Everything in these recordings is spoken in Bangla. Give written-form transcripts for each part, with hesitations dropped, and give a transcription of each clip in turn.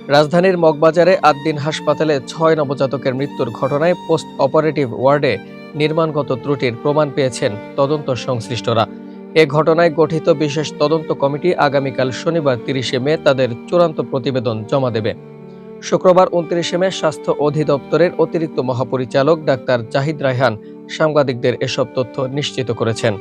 রাজধানীর মগবাজারে আদ্দিন হাসপাতালে ৬ নবজাতকের মৃত্যুর ঘটনায় পোস্ট অপারেটিভ ওয়ার্ডে নির্মাণগত ত্রুটির প্রমাণ পেয়েছেন তদন্ত সংশ্লিষ্টরা। এ ঘটনায় গঠিত বিশেষ তদন্ত কমিটি আগামীকাল শনিবার ৩০ মে তাদের চূড়ান্ত প্রতিবেদন জমা দেবে। শুক্রবার ২৯ মে স্বাস্থ্য অধিদপ্তরের অতিরিক্ত মহাপরিচালক ডাক্তার জাহিদ রায়হান সাংবাদিকদের এসব তথ্য নিশ্চিত করেছেন।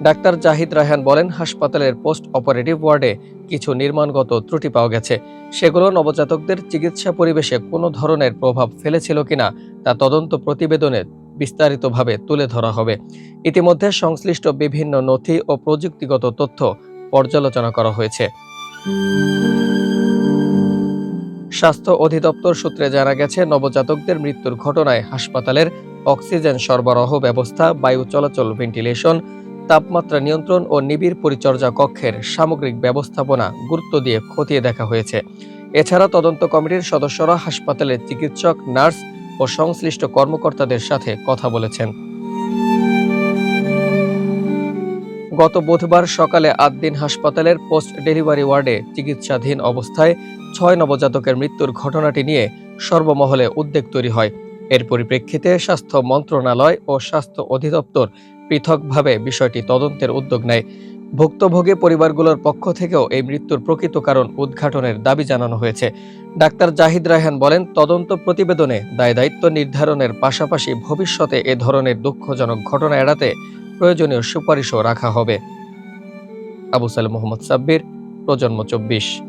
ডাক্তার জাহিদ রায়হান বলেন, হাসপাতালের পোস্ট অপারেটিভ ওয়ার্ডে কিছু নির্মাণগত ত্রুটি পাওয়া গেছে। সেগুলো নবজাতকদের চিকিৎসা পরিবেশে কোনো ধরনের প্রভাব ফেলেছিল কিনা তা তদন্ত প্রতিবেদনে বিস্তারিতভাবে তুলে ধরা হবে। ইতিমধ্যে সংশ্লিষ্ট বিভিন্ন নথি ও প্রযুক্তিগত তথ্য পর্যালোচনা করা হয়েছে। স্বাস্থ্য অধিদপ্তর সূত্রে জানা গেছে, নবজাতকদের মৃত্যুর ঘটনায় হাসপাতালের অক্সিজেন সরবরাহ ব্যবস্থা, বায়ু চলাচল, ভেন্টিলেশন, তাপমাত্রা নিয়ন্ত্রণ ও নিবিড় পরিচর্যা কক্ষের সামগ্রিক ব্যবস্থাপনা গুরুত্ব দিয়ে খতিয়ে দেখা হয়েছে। এছাড়া তদন্ত কমিটির সদস্যরা হাসপাতালের চিকিৎসক, নার্স ও সংশ্লিষ্ট কর্মকর্তাদের সাথে কথা বলেছেন। গত বুধবার সকালে আদ্দিন হাসপাতালের পোস্ট ডেলিভারি ওয়ার্ডে চিকিৎসাধীন অবস্থায় ৬ নবজাতকের মৃত্যুর ঘটনাটি নিয়ে সর্বমহলে উদ্বেগ তৈরি হয়। এর পরিপ্রেক্ষিতে স্বাস্থ্য মন্ত্রণালয় ও স্বাস্থ্য অধিদপ্তর পৃথকভাবে বিষয়টি তদন্তের উদ্যোগ নেয়। ভুক্তভোগী পরিবারগুলোর পক্ষ থেকেও এই মৃত্যুর প্রকৃত কারণ উদ্ঘাটনের দাবি জানানো হয়েছে। ডাক্তার জাহিদ রায়হান বলেন, তদন্ত প্রতিবেদনে দায়-দায়িত্ব নির্ধারণের পাশাপাশি ভবিষ্যতে এ ধরনের দুঃখজনক ঘটনা এড়াতে প্রয়োজনীয় সুপারিশও রাখা হবে। আবু সালেম মোহাম্মদ সাব্বির, প্রজন্ম ২৪।